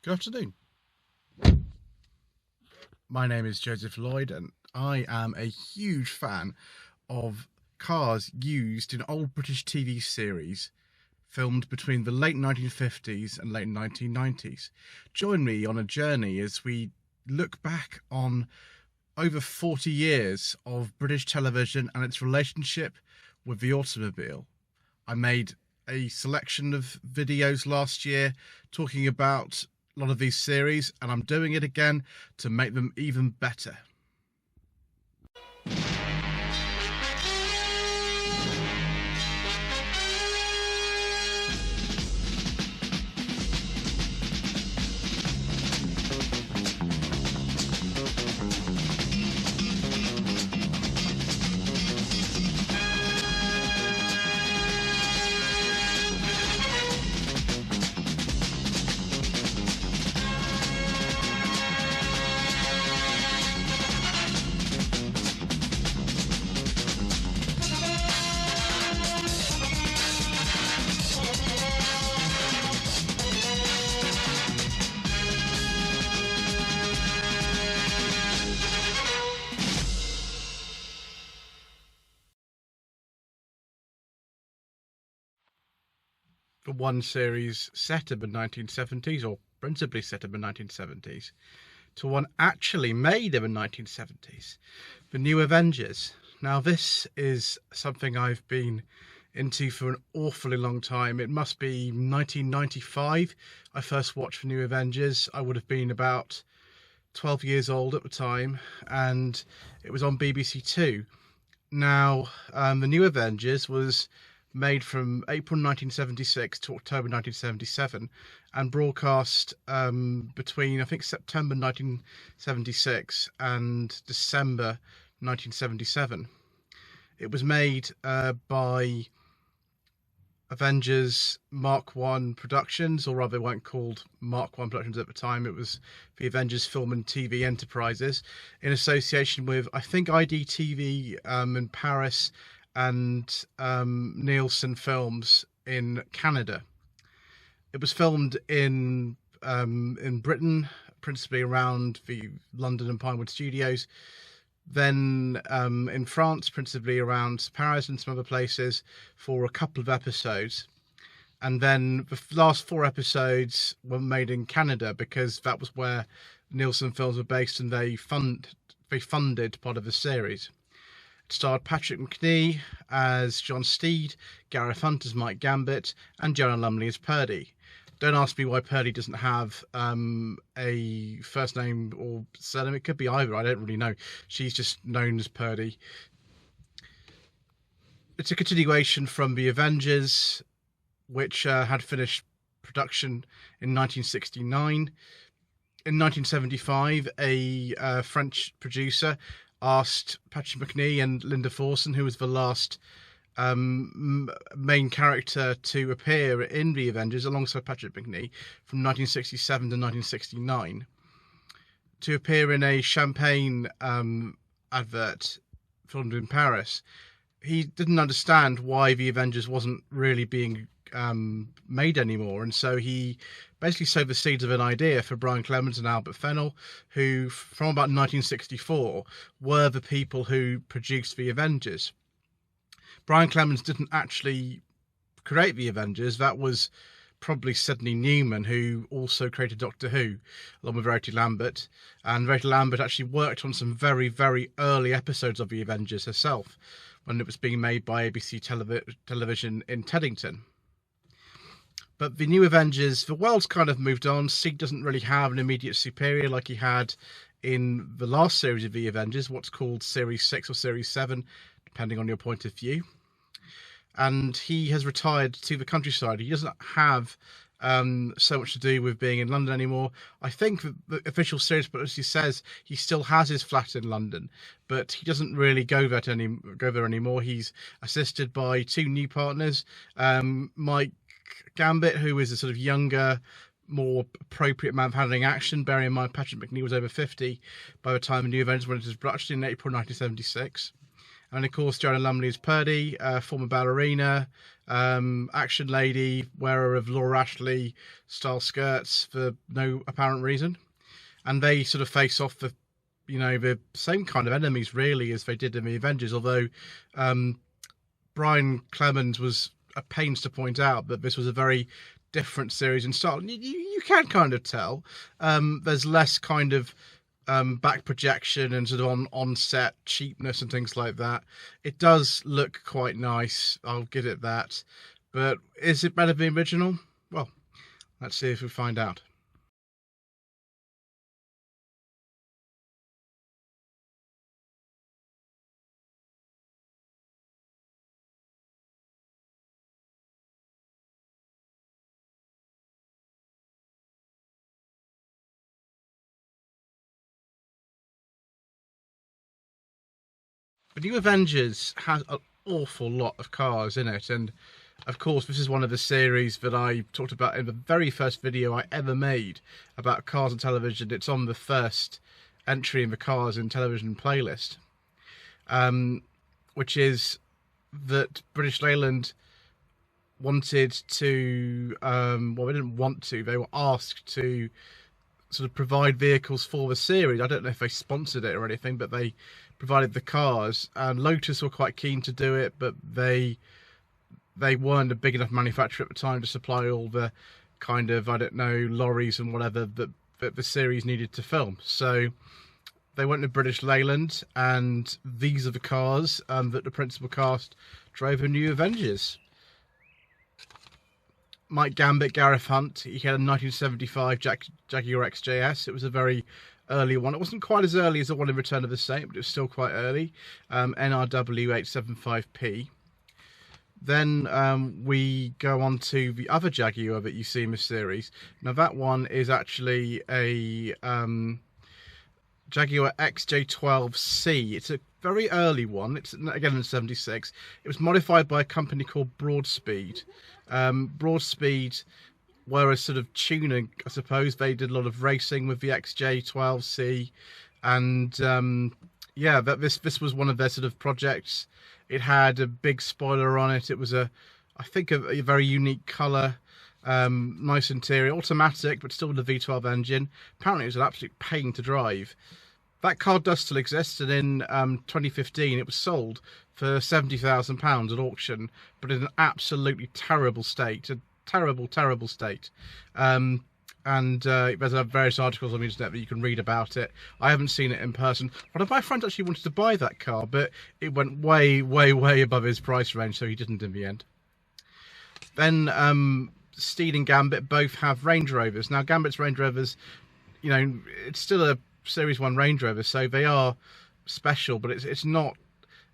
Good afternoon. My name is Joseph Lloyd, and I am a huge fan of cars used in old British TV series filmed between the late 1950s and late 1990s. Join me on a journey as we look back on over 40 years of British television and its relationship with the automobile. I made a selection of videos last year talking about a lot of these series, and I'm doing it again to make them even better. The one series set in the 1970s, or principally set in the 1970s, to one actually made in the 1970s, the New Avengers. Now, this is something I've been into for an awfully long time. It must be 1995 I first watched the New Avengers. I would have been about 12 years old at the time, and it was on BBC Two. Now, the New Avengers was made from April 1976 to October 1977 and broadcast between, I think, September 1976 and December 1977. It was made by Avengers Mark One Productions, or rather, they weren't called Mark One Productions at the time. It was the Avengers Film and TV Enterprises, in association with, I think, IDTV in Paris and Nielsen Films in Canada. It was filmed in Britain, principally around the London and Pinewood studios. Then in France, principally around Paris and some other places, for a couple of episodes. And then the last 4 episodes were made in Canada, because that was where Nielsen Films were based, and they funded part of the series. It starred Patrick Macnee as John Steed, Gareth Hunt as Mike Gambit, and Joanna Lumley as Purdey. Don't ask me why Purdey doesn't have a first name or surname. It could be either. I don't really know. She's just known as Purdey. It's a continuation from the Avengers, which had finished production in 1969. In 1975, a French producer asked Patrick Macnee and Linda Forson, who was the last main character to appear in the Avengers alongside Patrick Macnee from 1967 to 1969, to appear in a champagne advert filmed in Paris. He didn't understand why the Avengers wasn't really being made anymore, and so he basically sowed the seeds of an idea for Brian Clemens and Albert Fennell, who from about 1964 were the people who produced the Avengers. Brian Clemens didn't actually create the Avengers. That was probably Sidney Newman, who also created Doctor Who, along with Verity Lambert. And Verity Lambert actually worked on some very, very early episodes of the Avengers herself, when it was being made by ABC television in Teddington. But the New Avengers, the world's kind of moved on. Steed doesn't really have an immediate superior like he had in the last series of the Avengers, what's called Series 6 or Series 7, depending on your point of view. And he has retired to the countryside. He doesn't have so much to do with being in London anymore. I think the official series policy says he still has his flat in London, but he doesn't really go there anymore. He's assisted by 2 new partners, Mike Gambit, who is a sort of younger, more appropriate man for handling action. Bearing in mind Patrick Macnee was over 50 by the time the New Avengers went into production in April 1976. And of course, Joanna Lumley is Purdey, former ballerina, action lady, wearer of Laura Ashley style skirts for no apparent reason. And they sort of face off the, the same kind of enemies really as they did in the Avengers, although Brian Clemens was at pains to point out that this was a very different series in style. You can kind of tell. There's less kind of back projection and sort of on set cheapness and things like that. It does look quite nice, I'll give it that. But is it better than the original? Well, let's see if we find out. The New Avengers has an awful lot of cars in it, and of course this is one of the series that I talked about in the very first video I ever made about cars and television. It's on the first entry in the cars and television playlist, which is that British Leyland wanted to, well, they didn't want to, they were asked to sort of provide vehicles for the series. I don't know if they sponsored it or anything, but they provided the cars, and Lotus were quite keen to do it, but they weren't a big enough manufacturer at the time to supply all the kind of, I don't know, lorries and whatever that the series needed to film. So they went to British Leyland, and these are the cars that the principal cast drove in New Avengers. Mike Gambit, Gareth Hunt, he had a 1975 Jaguar XJS. It was a very early one. It wasn't quite as early as the one in Return of the Saint, but it was still quite early. NRW 875P. Then we go on to the other Jaguar that you see in this series. Now that one is actually a Jaguar XJ12C. It's a very early one. It's again in 76. It was modified by a company called Broadspeed. Broadspeed were a sort of tuning, I suppose. They did a lot of racing with the XJ12C, and yeah, this was one of their sort of projects. It had a big spoiler on it. It was I think a very unique colour, nice interior, automatic, but still with the V12 engine. Apparently it was an absolute pain to drive. That car does still exist, and in 2015 it was sold for £70,000 at auction, but in an absolutely terrible state, a terrible state. And there's various articles on the internet that you can read about it. I haven't seen it in person. One of my friends actually wanted to buy that car, but it went way above his price range, so he didn't in the end. Then Steed and Gambit both have Range Rovers. Now Gambit's Range Rovers, it's still a Series 1 Range Rover, so they are special, but it's not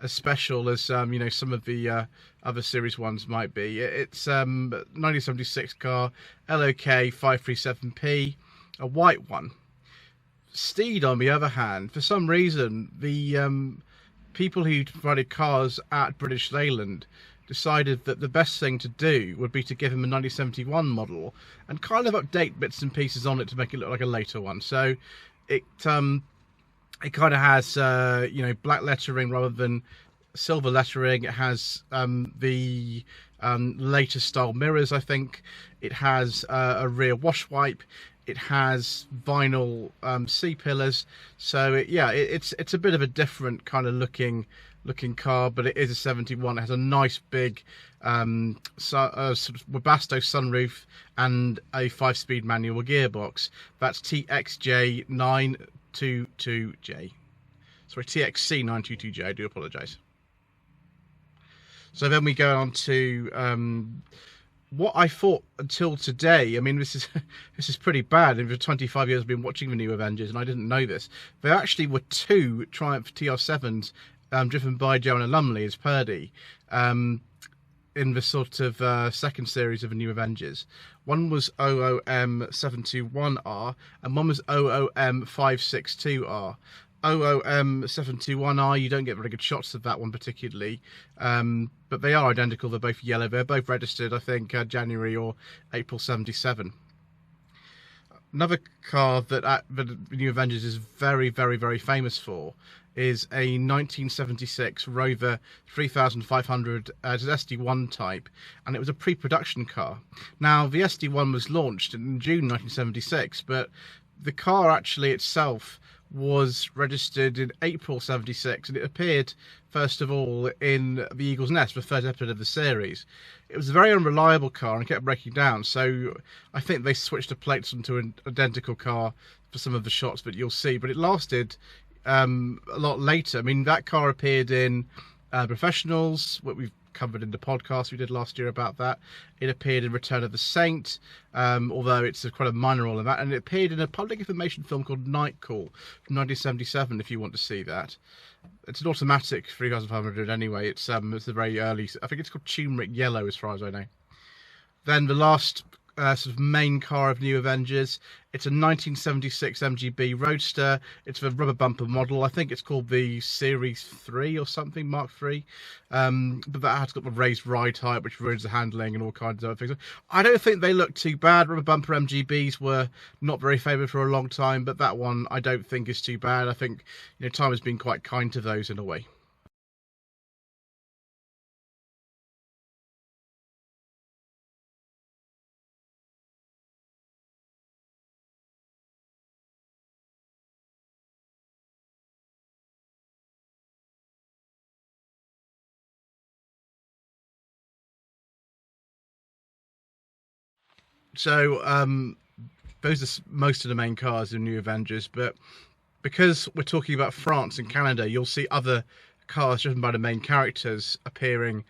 as special as some of the other Series 1s might be. It's 1976 car, LOK 537P, a white one. Steed, on the other hand, for some reason, the people who provided cars at British Leyland decided that the best thing to do would be to give him a 1971 model and kind of update bits and pieces on it to make it look like a later one. So it kind of has black lettering rather than silver lettering. It has the later style mirrors, I think. It has a rear wash wipe. It has vinyl C-pillars. So it's a bit of a different kind of looking car, but it is a 71. It has a nice big sort of Webasto sunroof and a 5-speed manual gearbox. That's TXJ922J. Sorry, TXC922J. I do apologise. So then we go on to what I thought until today. I mean, this is pretty bad. And for 25 years I've been watching the New Avengers, and I didn't know this. There actually were two Triumph TR7s driven by Joanna Lumley as Purdey in the sort of second series of the New Avengers. One was OOM721R and one was OOM562R. OOM721R, you don't get very good shots of that one particularly, but they are identical. They're both yellow. They're both registered, I think, January or April 77. Another car that the New Avengers is very, very, very famous for is a 1976 Rover 3500 as SD1 type, and it was a pre-production car. Now, the SD1 was launched in June 1976, but the car actually itself was registered in April 76, and it appeared first of all in The Eagle's Nest, the third episode of the series. It was a very unreliable car and kept breaking down, so I think they switched the plates onto an identical car for some of the shots that you'll see, but it lasted a lot later. I mean, that car appeared in Professionals, what we've covered in the podcast we did last year about that. It appeared in Return of the Saint, although it's quite a minor role in that, and it appeared in a public information film called Night Call from 1977, if you want to see that. It's an automatic 3500 anyway. It's a very early, I think it's called Turmeric Yellow as far as I know. Then the last sort of main car of New Avengers, it's a 1976 MGB Roadster. It's the rubber bumper model. I think it's called the Series 3 or something, Mark 3. But that has got the raised ride height, which ruins the handling and all kinds of other things. I don't think they look too bad. Rubber bumper MGBs were not very favoured for a long time, but that one I don't think is too bad. I think, you know, time has been quite kind to those in a way. So those are most of the main cars in New Avengers, but because we're talking about France and Canada, you'll see other cars driven by the main characters appearing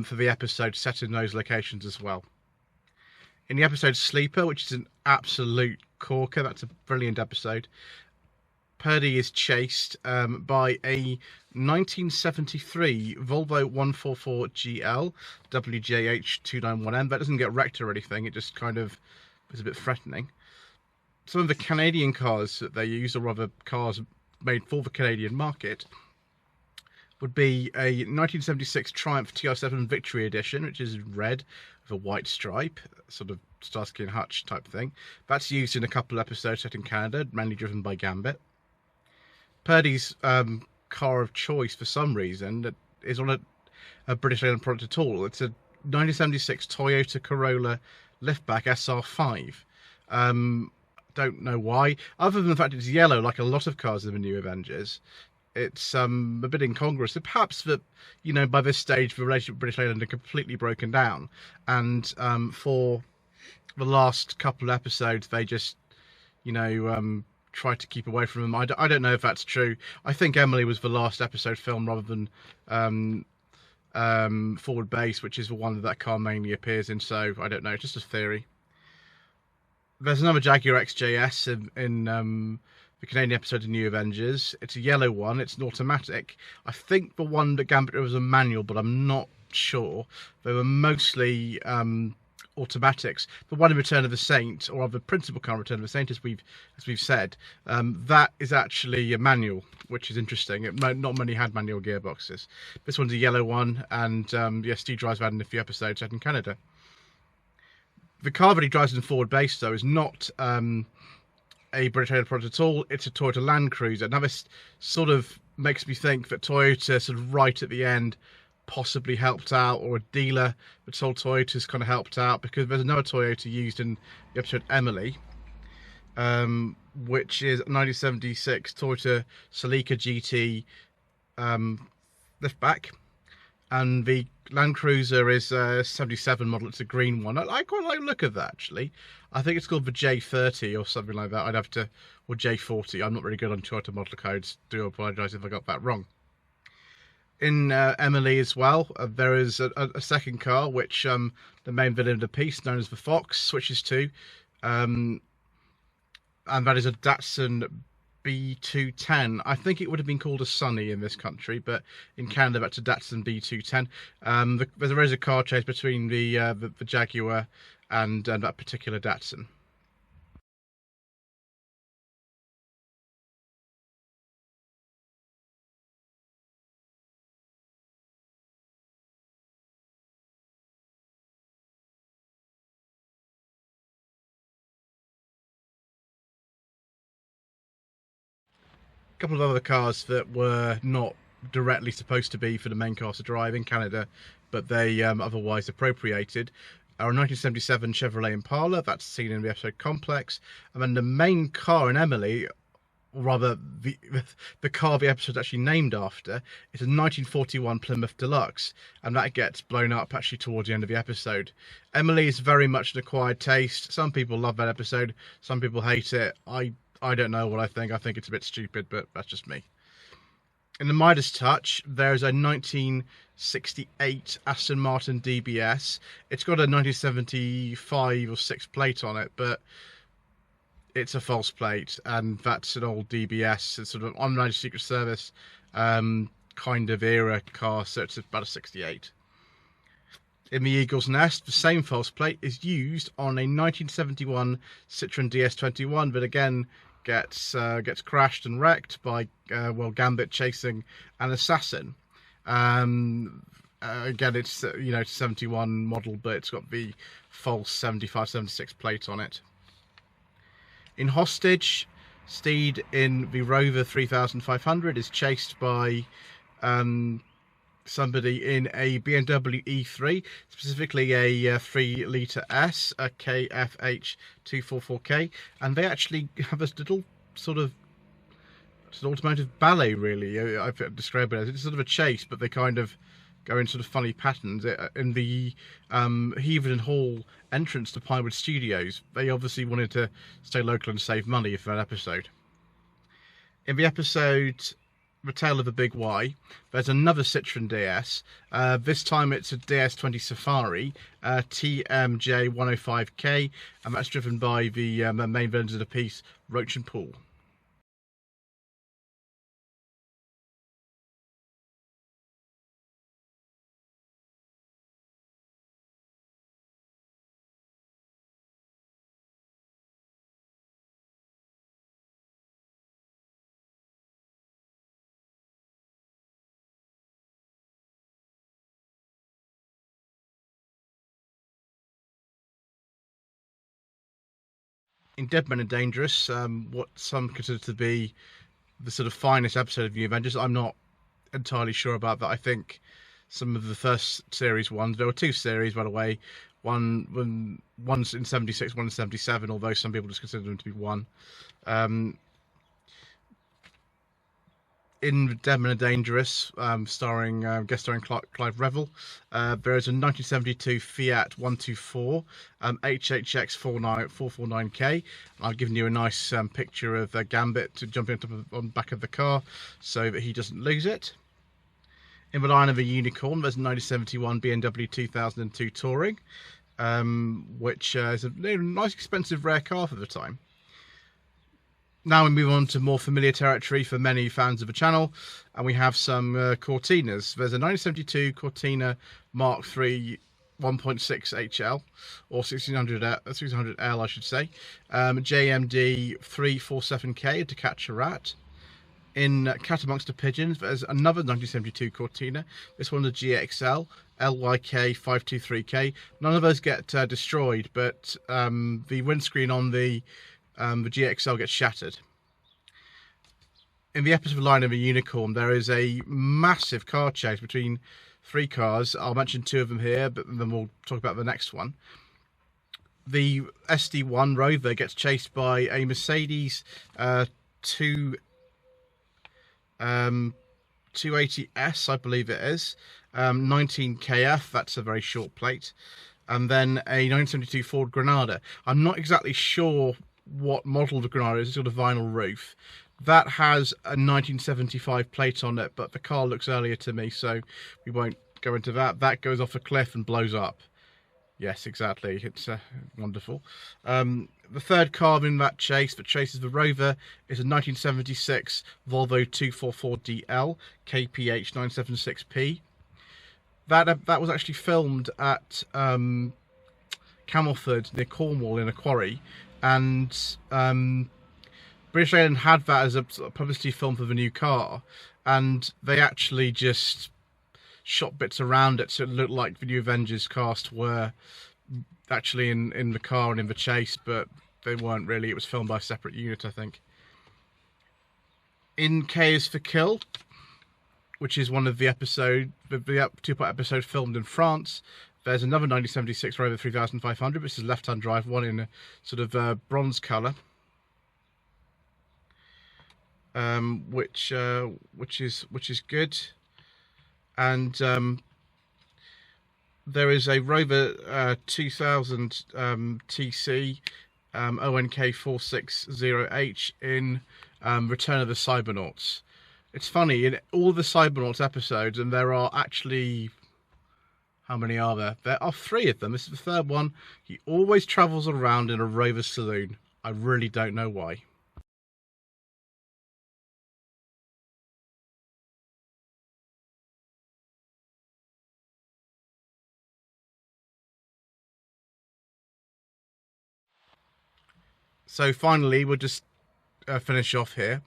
for the episode set in those locations as well. In the episode Sleeper, which is an absolute corker, that's a brilliant episode, Purdey is chased by a 1973 Volvo 144GL WJH291M. That doesn't get wrecked or anything, it just kind of is a bit threatening. Some of the Canadian cars that they use, or rather cars made for the Canadian market, would be a 1976 Triumph TR7 Victory Edition, which is red with a white stripe, sort of Starsky and Hutch type thing. That's used in a couple of episodes set in Canada, mainly driven by Gambit. Purdey's car of choice, for some reason, is on a British Leyland product at all. It's a 1976 Toyota Corolla liftback SR5. Don't know why, other than the fact it's yellow, like a lot of cars in the New Avengers. It's a bit incongruous. Perhaps that, you know, by this stage the relationship with British Leyland had completely broken down, and for the last couple of episodes they just, you know, tried to keep away from them. I don't know if that's true. I think Emily was the last episode filmed rather than Forward Base, which is the one that car mainly appears in, so I don't know, just a theory. There's another Jaguar XJS in the Canadian episode of New Avengers. It's a yellow one, it's an automatic. I think the one that Gambit was a manual, but I'm not sure. They were mostly automatics. The one in Return of the Saint, or the principal car in Return of the Saint, as we've said, that is actually a manual, which is interesting. Not many had manual gearboxes. This one's a yellow one, and yes, Steve drives that in a few episodes set in Canada. The car that he drives in Forward Base, though, is not a British Leyland product at all. It's a Toyota Land Cruiser. Now, this sort of makes me think that Toyota, sort of right at the end, possibly helped out, or a dealer that sold Toyotas kind of helped out, because there's another Toyota used in the episode Emily, which is 1976 Toyota Celica GT liftback, and the Land Cruiser is a 77 model. It's a green one. I quite like the look of that, actually. I think it's called the J30 or something like that. I'd have to, or J40. I'm not really good on Toyota model codes. Do apologise if I got that wrong. In Emily as well, there is a second car which the main villain of the piece, known as the Fox, switches to, and that is a Datsun B210. I think it would have been called a Sunny in this country, but in Canada that's a Datsun B210. There is a car chase between the Jaguar and that particular Datsun. couple of other cars that were not directly supposed to be for the main cast to drive in Canada, but they otherwise appropriated, are a 1977 Chevrolet Impala. That's seen in the episode Complex. And then the main car in Emily, or rather the car the episode's actually named after, is a 1941 Plymouth Deluxe, and that gets blown up actually towards the end of the episode. Emily is very much an acquired taste. Some people love that episode, some people hate it. I don't know what I think. I think it's a bit stupid, but that's just me. In the Midas Touch, there's a 1968 Aston Martin DBS. It's got a 1975 or 6 plate on it, but it's a false plate, and that's an old DBS. It's sort of unmanaged Secret Service kind of era car, so it's about a 68. In the Eagle's Nest, the same false plate is used on a 1971 Citroen DS21, but again gets crashed and wrecked by Gambit chasing an assassin. Again, it's it's 71 model, but it's got the false 75-76 plate on it. In Hostage, Steed in the Rover 3500 is chased by somebody in a BMW E3, specifically a 3-litre S, a KFH 244K, and they actually have this little sort of, it's an automotive ballet, really. I've described it as, it's sort of a chase, but they kind of go in sort of funny patterns. In the Heaven and Hall entrance to Pinewood Studios, they obviously wanted to stay local and save money for that episode. In the episode The Tale of the Big Y, there's another Citroen DS. This time it's a DS20 Safari, TMJ 105K, and that's driven by the main villains of the piece, Roach and Poole. In Dead Men and Dangerous, what some consider to be the sort of finest episode of the Avengers, I'm not entirely sure about that. I think some of the first series ones, there were 2 series, by the way, one's in 76, one in 77, although some people just consider them to be one. In Dead Men and Dangerous, guest starring Clive Revill, there is a 1972 Fiat 124 HHX 449K. I've given you a nice picture of Gambit to jump on the back of the car so that he doesn't lose it. In the line of a unicorn, there's a 1971 BMW 2002 Touring, which is a nice, expensive, rare car for the time. Now we move on to more familiar territory for many fans of the channel, and we have some Cortinas. There's a 1972 Cortina Mark III 1.6 HL, or 1600L I should say, JMD 347K to catch a rat. In Cat Amongst the Pigeons, there's another 1972 Cortina. This one's a GXL, LYK 523K. None of those get destroyed, but the windscreen on the GXL gets shattered. In the episode of Line of a Unicorn, there is a massive car chase between 3 cars. I'll mention 2 of them here, but then we'll talk about the next one. The SD1 Rover gets chased by a Mercedes 280S, I believe it is, 19KF, that's a very short plate, and then a 1972 Ford Granada. I'm not exactly sure what model the Granada is. It's got a vinyl roof. That has a 1975 plate on it, but the car looks earlier to me, so we won't go into that. That goes off a cliff and blows up. Yes, exactly. It's wonderful. The third car in that chase that chases the Rover is a 1976 Volvo 244DL KPH 976P. That was actually filmed at Camelford near Cornwall in a quarry, and British Airways had that as a publicity film for the new car, and they actually just shot bits around it so it looked like the new Avengers cast were actually in the car and in the chase, but they weren't really. It was filmed by a separate unit, I think. In K is for Kill, which is one of the two-part episode filmed in France. There's another 1976 Rover 3500, which is a left-hand drive one in a sort of bronze colour, which is good. And there is a Rover 2000 TC ONK 460H in Return of the Cybernauts. It's funny, in all the Cybernauts episodes, and there are actually, how many are there? There are 3 of them. This is the 3rd one. He always travels around in a Rover saloon. I really don't know why. So finally, we'll just finish off here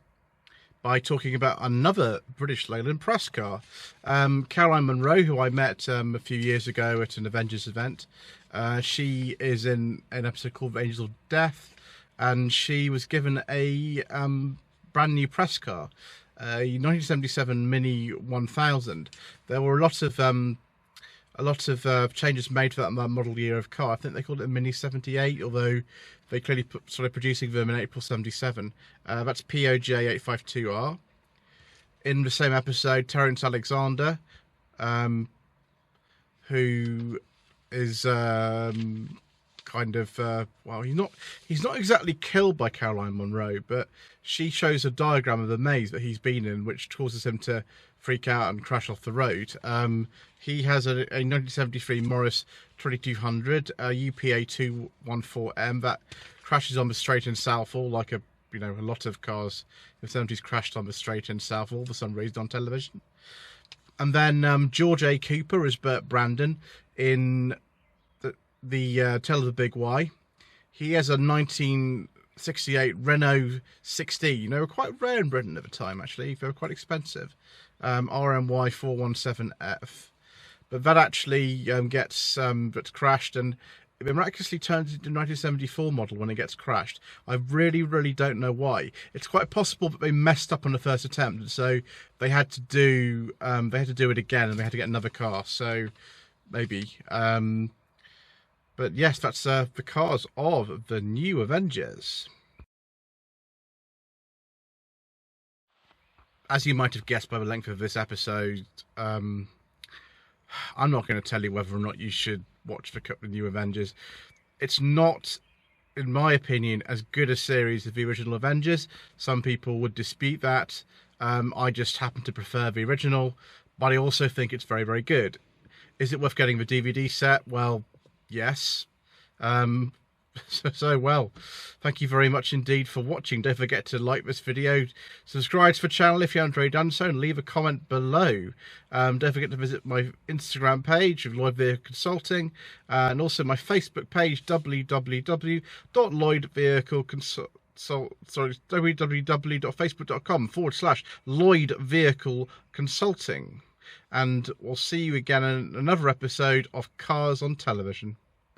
by talking about another British Leyland press car. Caroline Munro, who I met a few years ago at an Avengers event. She is in an episode called Angels of Death, and she was given a brand new press car, a 1977 Mini 1000. There were a lot of changes made for that model year of car. I think they called it a Mini 78, although they clearly started producing them in April 77. That's POJ 852R. In the same episode, Terence Alexander, who is kind of well, he's not exactly killed by Caroline Munro, but she shows a diagram of the maze that he's been in, which causes him to freak out and crash off the road. He has a 1973 Morris 2200 UPA 214M that crashes on the straight in Southall, like a lot of cars in the 70s crashed on the straight in Southall for some reason on television. And then George A. Cooper is Bert Brandon in the Tale of the Big Y. He has a 1968 Renault 16. They were quite rare in Britain at the time, actually. They were quite expensive. RMY 417F. But that actually gets crashed, and it miraculously turns into a 1974 model when it gets crashed. I really don't know why. It's quite possible that they messed up on the first attempt, and so they had to do it again, and they had to get another car. So maybe. But yes, that's the cars of the new Avengers. As you might have guessed by the length of this episode, I'm not going to tell you whether or not you should watch the new Avengers. It's not, in my opinion, as good a series as the original Avengers. Some people would dispute that. I just happen to prefer the original, but I also think it's very good. Is it worth getting the DVD set? Well, yes. Well, thank you very much indeed for watching. Don't forget to like this video, subscribe to the channel if you haven't already done so, and leave a comment below. Don't forget to visit my Instagram page of Lloyd Vehicle Consulting, and also my Facebook page, www.facebook.com/Lloyd Vehicle Consulting. And we'll see you again in another episode of Cars on Television.